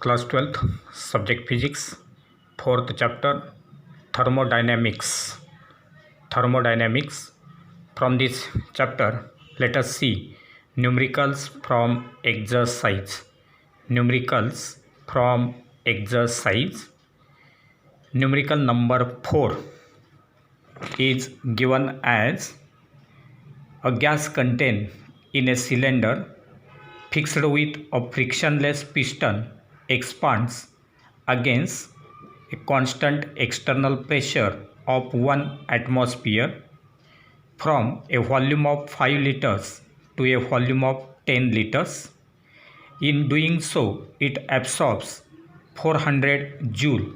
Class 12th, Subject Physics, 4th Chapter, Thermodynamics. From this chapter, let us see numericals from exercise. Numerical number 4 is given as a gas contained in a cylinder fixed with a frictionless piston expands against a constant external pressure of 1 atmosphere from a volume of 5 liters to a volume of 10 liters. In doing so, it absorbs 400 joule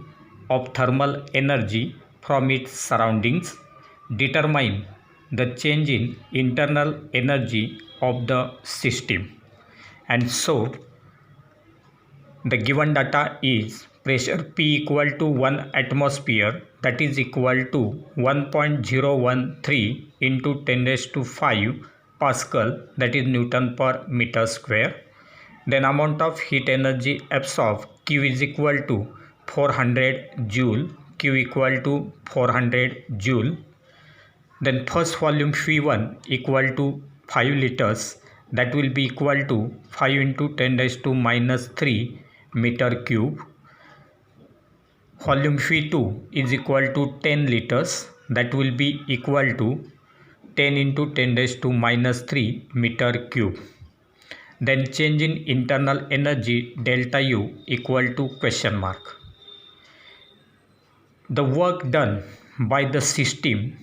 of thermal energy from its surroundings. Determine the change in internal energy of the system. And so the given data is pressure P equal to 1 atmosphere, that is equal to 1.013 into 10 raised to 5 Pascal, that is Newton per meter square. Then amount of heat energy absorbed, Q is equal to 400 joule, Q equal to 400 joule. Then first volume V1 equal to 5 liters, that will be equal to 5 into 10 raised to minus 3 meter cube. Volume V2 is equal to 10 liters, that will be equal to 10 into 10 raised to minus 3 meter cube. Then change in internal energy delta U equal to question mark. The work done by the system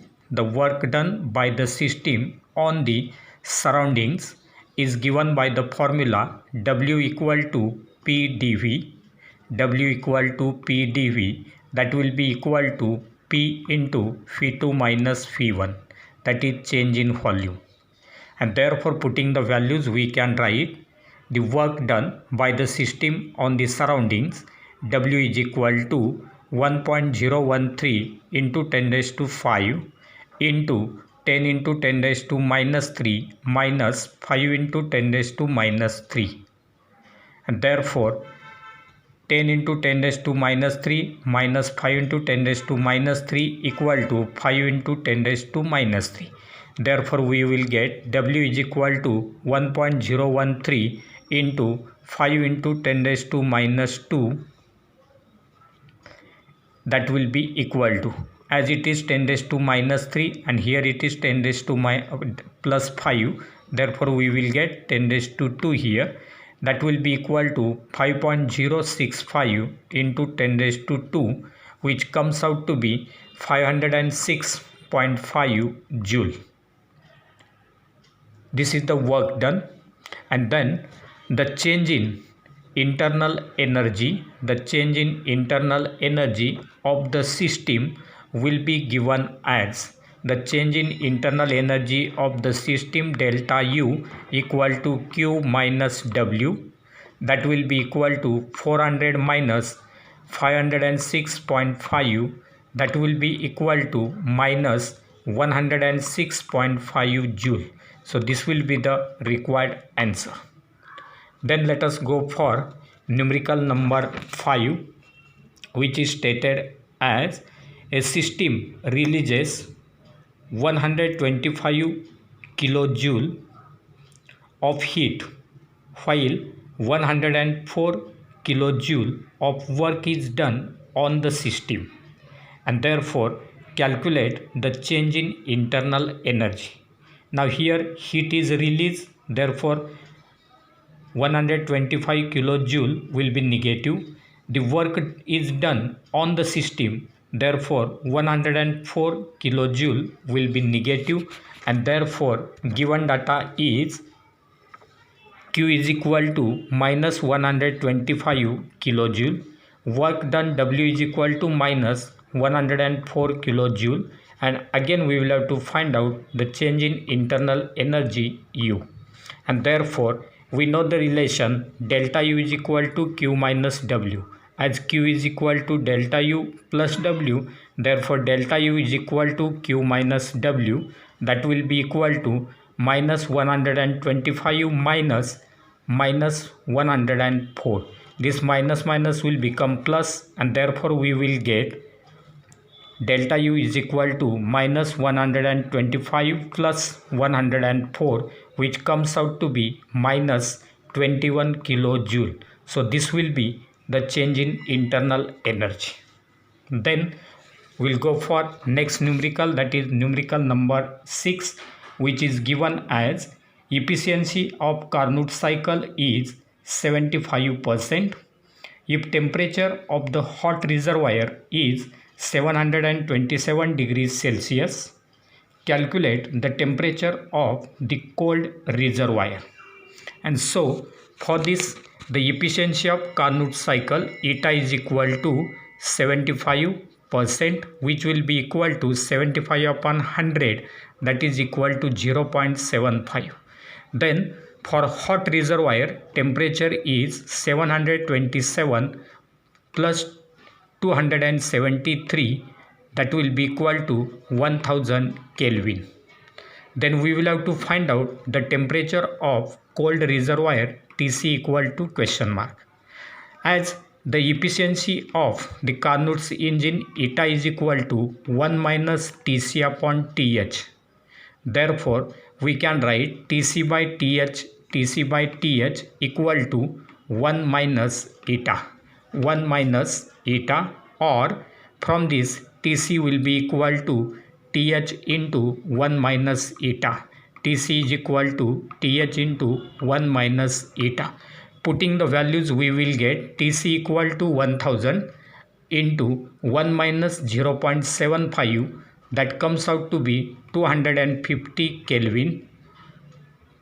on the surroundings is given by the formula W equal to P dV, that will be equal to P into V2 minus V1, that is change in volume. And therefore putting the values, we can write the work done by the system on the surroundings, W is equal to 1.013 into 10 raised to 5 into 10 into 10 raised to minus 3 minus 5 into 10 raised to minus 3. And therefore 10 into 10 raised to minus 3 minus 5 into 10 raised to minus 3 equal to 5 into 10 raised to minus 3. Therefore we will get W is equal to 1.013 into 5 into 10 raised to minus 2, that will be equal to, as it is 10 raised to minus 3 and here it is 10 raised to plus 5, therefore we will get 10 raised to 2 here, that will be equal to 5.065 into 10 raised to 2, which comes out to be 506.5 joule. This is the work done. And then the change in internal energy, of the system will be given as the change in internal energy of the system delta U equal to Q minus W, that will be equal to 400 minus 506.5, that will be equal to minus 106.5 joule. So this will be the required answer. Then let us go for numerical number 5, which is stated as a system releases 125 kilojoule of heat while 104 kilojoule of work is done on the system, and therefore calculate the change in internal energy. Now here heat is released, therefore 125 kilojoule will be negative. The work is done on the system, therefore 104 kilojoule will be negative, and therefore given data is Q is equal to minus 125 kilojoule, work done W is equal to minus 104 kilojoule, and again we will have to find out the change in internal energy U, and therefore we know the relation delta U is equal to Q minus W, as Q is equal to delta U plus W, therefore delta U is equal to Q minus W, that will be equal to minus 125 minus 104. this minus minus will become plus, and therefore we will get delta U is equal to minus 125 plus 104, which comes out to be minus 21 kilojoule. So this will be the change in internal energy. Then we'll go for next numerical, that is numerical number 6, which is given as efficiency of Carnot cycle is 75%. If temperature of the hot reservoir is 727 degrees Celsius, calculate the temperature of the cold reservoir. And so for this, the efficiency of Carnot cycle eta is equal to 75%, which will be equal to 75 upon 100, that is equal to 0.75. Then for hot reservoir, temperature is 727 plus 273, that will be equal to 1000 Kelvin. Then we will have to find out the temperature of cold reservoir Tc equal to question mark. As the efficiency of the Carnot's engine eta is equal to 1 minus Tc upon Th. Therefore, we can write Tc by Th equal to 1 minus eta. Or from this Tc will be equal to Th into 1 minus eta. Tc is equal to Th into 1 minus eta. Putting the values, we will get Tc equal to 1000 into 1 minus 0.75, that comes out to be 250 Kelvin,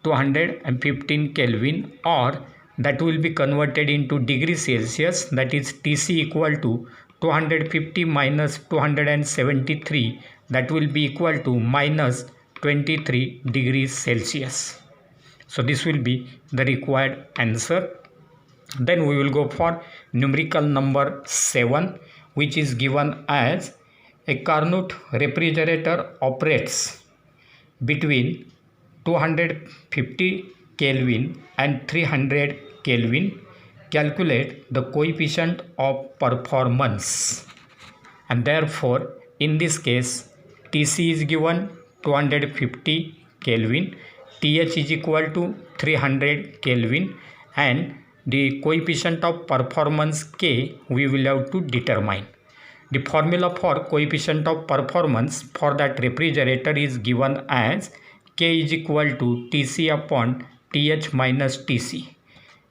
215 Kelvin, or that will be converted into degree Celsius, that is Tc equal to 250 minus 273, that will be equal to minus 23 degrees Celsius. So this will be the required answer. Then we will go for numerical number 7, which is given as a Carnot refrigerator operates between 250 Kelvin and 300 Kelvin. Calculate the coefficient of performance. And therefore, in this case, Tc is given 250 Kelvin, Th is equal to 300 Kelvin, and the coefficient of performance K we will have to determine. The formula for coefficient of performance for that refrigerator is given as K is equal to Tc upon Th minus Tc.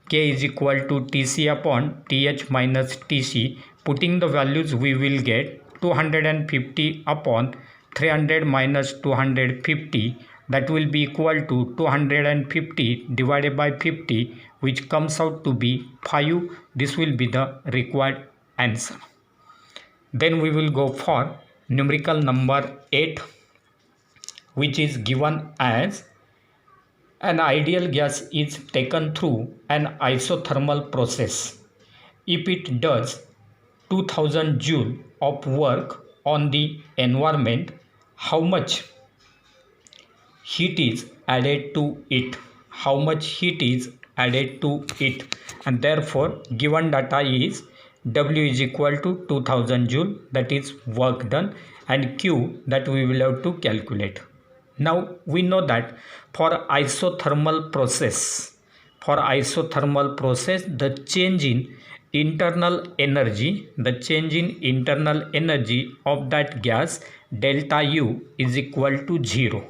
K is equal to Tc upon Th minus Tc. Putting the values, we will get 250 upon 300 minus 250, that will be equal to 250 divided by 50, which comes out to be 5. This will be the required answer. Then we will go for numerical number 8, which is given as an ideal gas is taken through an isothermal process. If it does 2000 joule of work on the environment, how much heat is added to it? How much heat is added to it? And therefore, given data is W is equal to 2000 joule, that is work done, and Q, that we will have to calculate. Now we know that for isothermal process, the change in internal energy, of that gas delta U is equal to 0.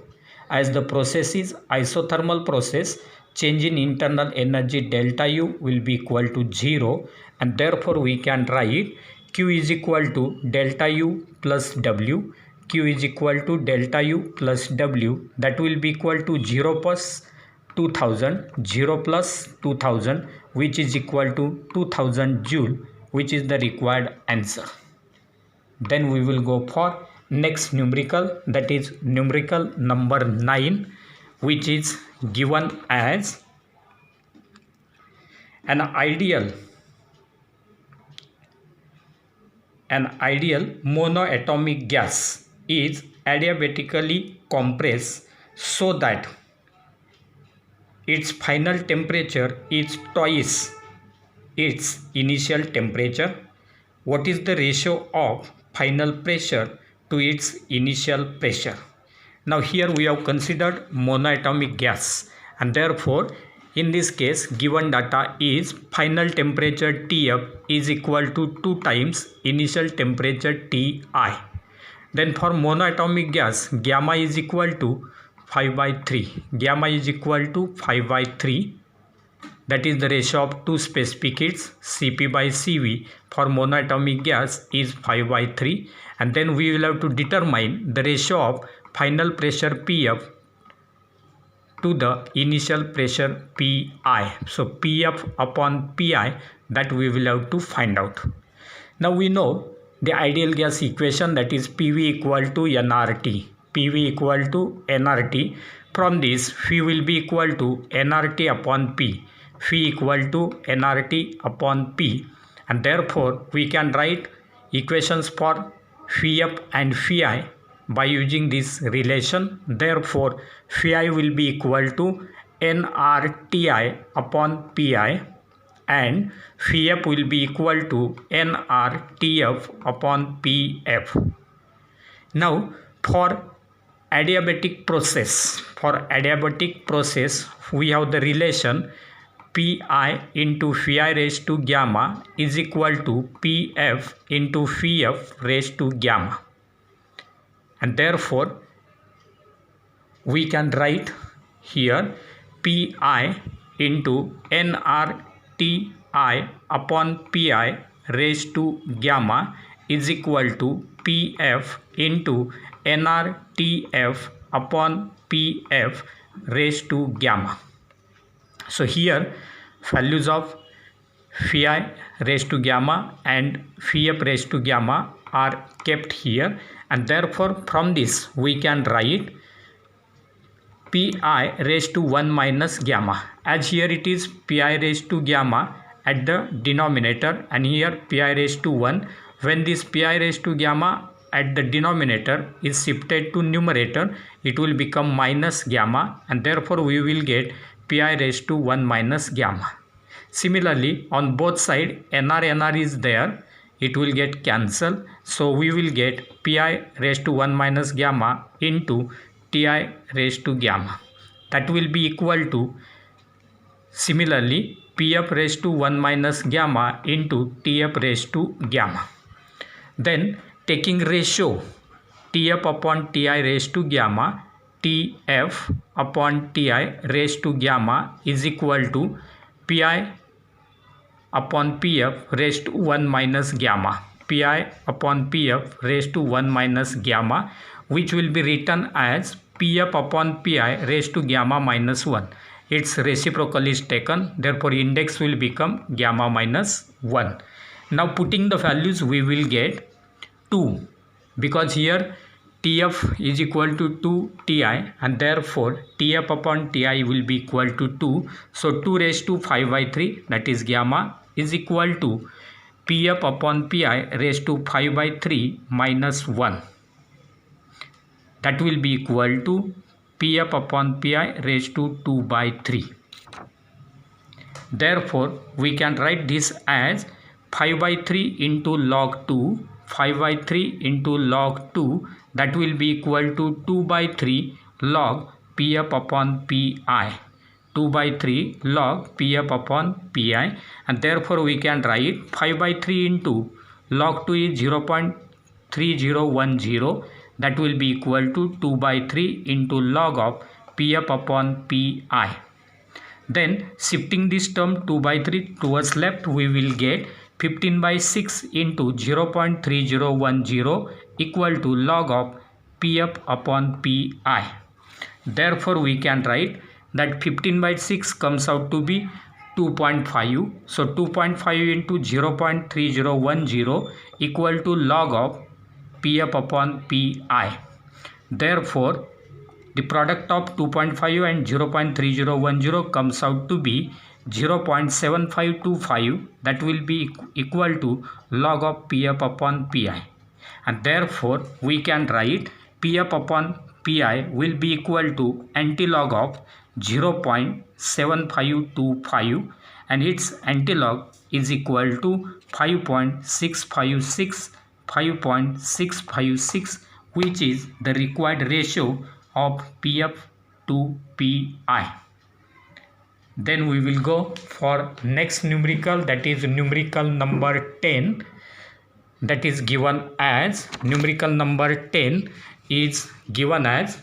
As the process is isothermal process, change in internal energy delta U will be equal to 0, and therefore we can write Q is equal to delta U plus W. Q is equal to delta U plus W, that will be equal to 0 plus 2000, which is equal to 2000 joule, which is the required answer. Then we will go for next numerical, that is numerical number 9, which is given as an ideal monoatomic gas is adiabatically compressed so that its final temperature is twice its initial temperature? What is the ratio of final pressure to its initial pressure? Now here we have considered monoatomic gas, and therefore in this case given data is final temperature Tf is equal to 2 times initial temperature Ti. Then for monoatomic gas, gamma is equal to 5 by 3. Gamma is equal to 5 by 3. That is the ratio of two specific heats. Cp by Cv for monoatomic gas is 5 by 3. And then we will have to determine the ratio of final pressure Pf to the initial pressure Pi. So Pf upon Pi, that we will have to find out. Now we know the ideal gas equation, that is PV equal to nRT. PV equal to nRT. From this, phi will be equal to nRT upon P. Phi equal to nRT upon P. And therefore, we can write equations for phi up and phi I by using this relation. Therefore, phi I will be equal to nRTI upon Pi, and phi f will be equal to nRTF upon Pf. Now for adiabatic process, we have the relation Pi into phi I raised to gamma is equal to Pf into phi f raised to gamma, and therefore we can write here Pi into nRTI upon Pi raised to gamma is equal to Pf into nRTF upon Pf raised to gamma. So here values of phi I raised to gamma and phi f raised to gamma are kept here, and therefore from this we can write Pi raised to 1 minus gamma, as here it is Pi raised to gamma at the denominator and here Pi raised to 1. When this Pi raised to gamma at the denominator is shifted to numerator, it will become minus gamma, and therefore we will get Pi raised to 1 minus gamma. Similarly, on both sides nr is there, it will get cancelled. So we will get Pi raised to 1 minus gamma into Ti raised to gamma. That will be equal to, similarly, Pf raised to 1 minus gamma into Tf raised to gamma. Then taking ratio Tf upon Ti raised to gamma, Tf upon Ti raised to gamma is equal to Pi upon Pf raised to 1 minus gamma. Pi upon Pf raised to 1 minus gamma, which will be written as Pf upon Pi raised to gamma minus 1. Its reciprocal is taken, therefore index will become gamma minus 1. Now putting the values, we will get 2, because here Tf is equal to 2 Ti, and therefore Tf upon Ti will be equal to 2. So 2 raised to 5 by 3, that is gamma, is equal to Pf upon Pi raised to 5 by 3 minus 1. That will be equal to Pf upon Pi raised to 2 by 3. Therefore, we can write this as 5 by 3 into log 2, 5 by 3 into log 2, that will be equal to 2 by 3 log Pf upon Pi. 2 by 3 log Pf upon Pi, and therefore we can write 5 by 3 into log 2 is 0.3010, that will be equal to 2 by 3 into log of Pf upon Pi. Then shifting this term 2 by 3 towards left, we will get 15 by 6 into 0.3010 equal to log of Pf upon Pi. Therefore we can write that 15 by 6 comes out to be 2.5. So 2.5 into 0.3010 equal to log of Pf upon Pi. Therefore, the product of 2.5 and 0.3010 comes out to be 0.7525, that will be equal to log of Pf upon Pi. And therefore, we can write Pf upon Pi will be equal to antilog of 0.7525, and its antilog is equal to 5.656, which is the required ratio of PF to PI. Then we will go for next numerical, that is numerical number 10, that is given as numerical number 10 is given as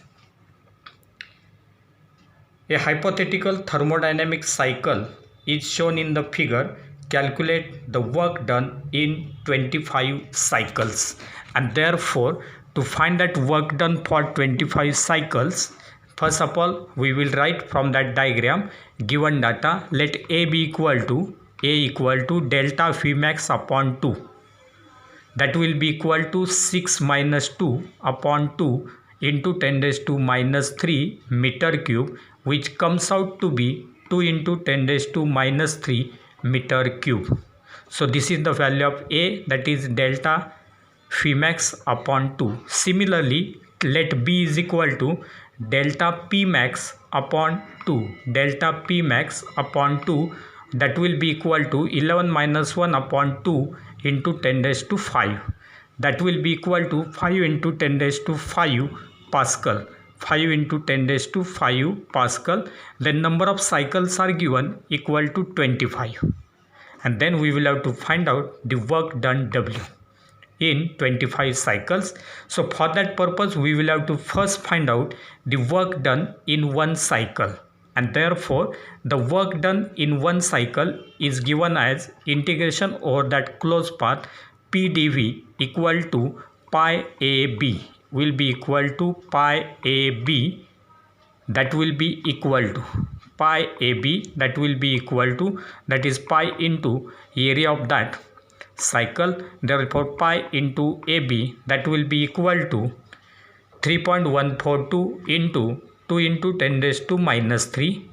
a hypothetical thermodynamic cycle is shown in the figure. Calculate the work done in 25 cycles, and therefore to find that work done for 25 cycles, first of all we will write from that diagram given data. Let A be equal to delta Vmax upon 2, that will be equal to 6 minus 2 upon 2 into 10 raised to minus 3 meter cube, which comes out to be 2 into 10 raised to minus 3 meter cube. So this is the value of A, that is delta Vmax upon 2. Similarly, let B is equal to delta Pmax upon 2, delta Pmax upon 2, that will be equal to 11 minus 1 upon 2 into 10 raised to 5, that will be equal to 5 into 10 raised to 5 Pascal, 5 into 10 raised to 5 Pascal. Then number of cycles are given equal to 25, and then we will have to find out the work done W in 25 cycles. So for that purpose we will have to first find out the work done in one cycle, and therefore the work done in one cycle is given as integration over that closed path PdV equal to pi AB, will be equal to pi AB, that will be equal to pi AB, that will be equal to, that is pi into area of that cycle. Therefore pi into AB, that will be equal to 3.142 into 2 into 10 raised to minus 3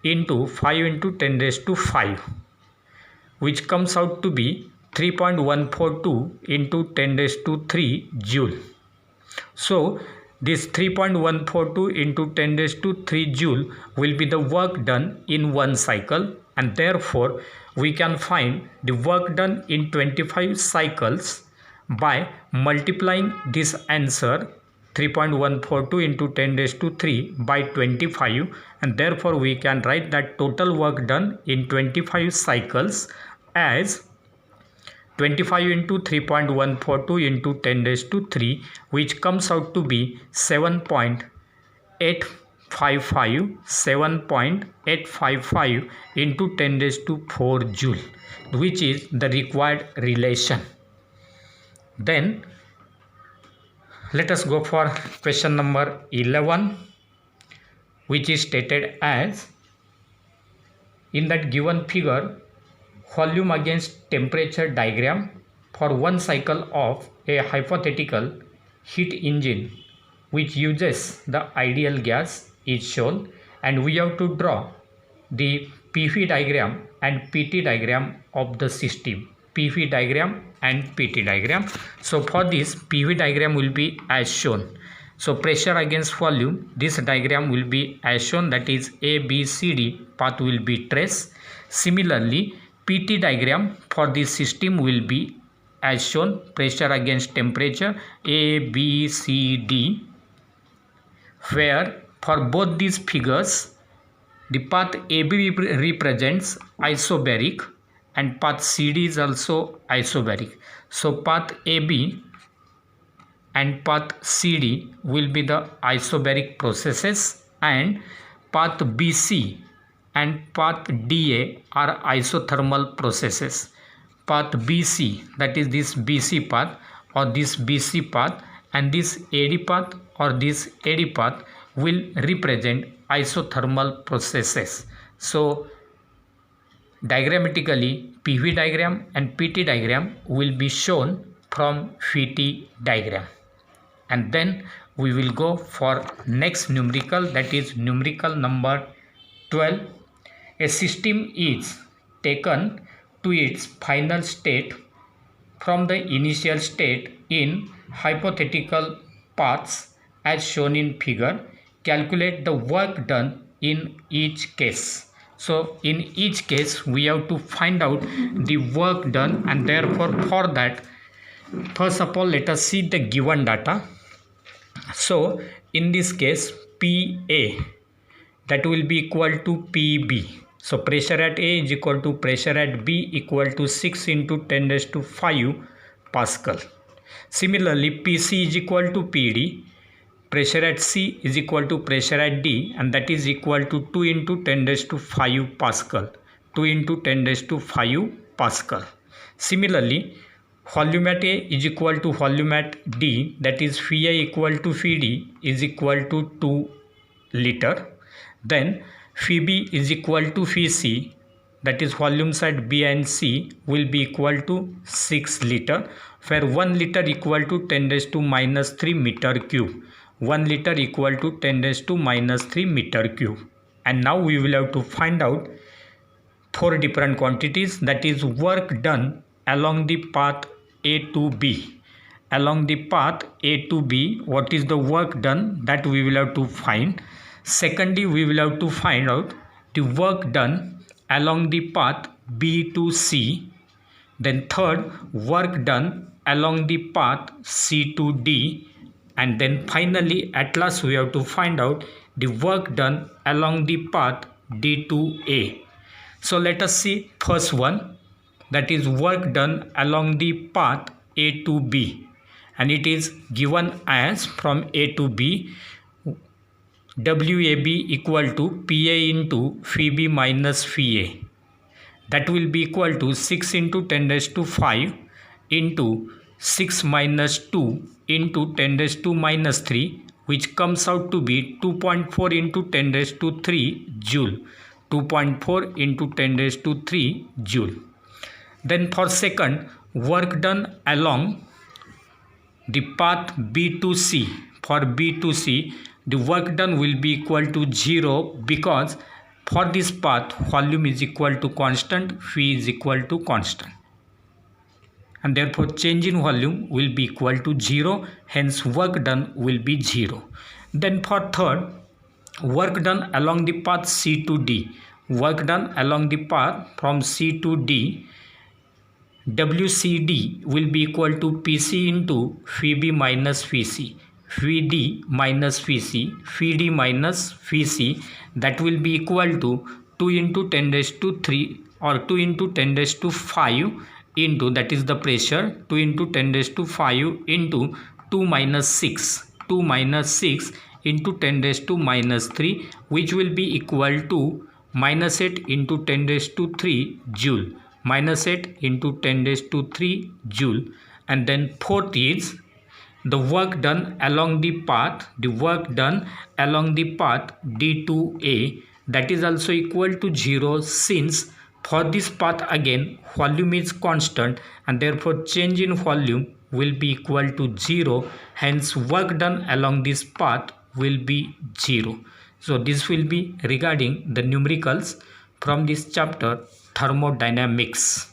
into 5 into 10 raised to 5, which comes out to be 3.142 into 10 raised to 3 joule. So this 3.142 into 10 raised to 3 joule will be the work done in one cycle, and therefore we can find the work done in 25 cycles by multiplying this answer 3.142 into 10 raised to 3 by 25, and therefore we can write that total work done in 25 cycles as 25 into 3.142 into 10 raised to 3, which comes out to be 7.855 into 10 raised to 4 joule, which is the required relation. Then let us go for question number 11, which is stated as, in that given figure, volume against temperature diagram for one cycle of a hypothetical heat engine which uses the ideal gas is shown, and we have to draw the PV diagram and PT diagram of the system, PV diagram and PT diagram. So for this, PV diagram will be as shown. So pressure against volume, this diagram will be as shown, that is A, B, C, D path will be traced. Similarly, PT diagram for this system will be as shown, pressure against temperature A, B, C, D, where for both these figures the path AB represents isobaric and path CD is also isobaric. So path AB and path CD will be the isobaric processes, and path BC and path DA are isothermal processes. Path BC, that is this BC path or this BC path, and this AD path or this AD path will represent isothermal processes. So diagrammatically, PV diagram and PT diagram will be shown from VT diagram. And then we will go for next numerical, that is numerical number 12. A system is taken to its final state from the initial state in hypothetical paths as shown in figure. Calculate the work done in each case. So in each case we have to find out the work done, and therefore for that, first of all let us see the given data. So in this case PA, that will be equal to PB. So pressure at A is equal to pressure at B equal to 6 into 10 raised to 5 Pascal. Similarly PC is equal to PD. Pressure at C is equal to pressure at D, and that is equal to 2 into 10 raised to 5 Pascal. 2 into 10 raised to 5 Pascal. Similarly, volume at A is equal to volume at D, that is phi equal to phi D is equal to 2 liter. Then phi B is equal to phi C, that is volumes at B and C will be equal to 6 liter, where 1 liter equal to 10 raised to minus 3 meter cube. 1 liter equal to 10 raised to minus 3 meter cube. And now we will have to find out 4 different quantities, that is work done along the path A to B. Along the path A to B, what is the work done, that we will have to find. Secondly, we will have to find out the work done along the path B to C. Then third, work done along the path C to D. And then finally, at last, we have to find out the work done along the path D to A. So let us see first one, that is work done along the path A to B. And it is given as from A to B, WAB equal to PA into phi B minus phi A. That will be equal to 6 into 10 raised to 5 into 6 minus 2 into 10 raised to minus 3, which comes out to be 2.4 into 10 raised to 3 joule. 2.4 into 10 raised to 3 joule. Then for second, work done along the path B to C. For B to C, the work done will be equal to 0, because for this path volume is equal to constant, phi is equal to constant, and therefore change in volume will be equal to 0, hence work done will be 0. Then for third, work done along the path C to D. Work done along the path from C to D, WCD will be equal to PC into phi B minus phi C. Phi D minus phi C, phi D minus phi C, that will be equal to 2 into 10 raised to 3 or 2 into 10 raised to 5 into, that is the pressure, 2 into 10 raised to 5 into 2 minus 6. 2 minus 6 into 10 raised to minus 3, which will be equal to minus 8 into 10 raised to 3 joule. Minus 8 into 10 raised to 3 joule. And then fourth is the work done along the path, D to A, that is also equal to 0, since for this path again volume is constant, and therefore change in volume will be equal to 0, hence work done along this path will be 0. So this will be regarding the numericals from this chapter, thermodynamics.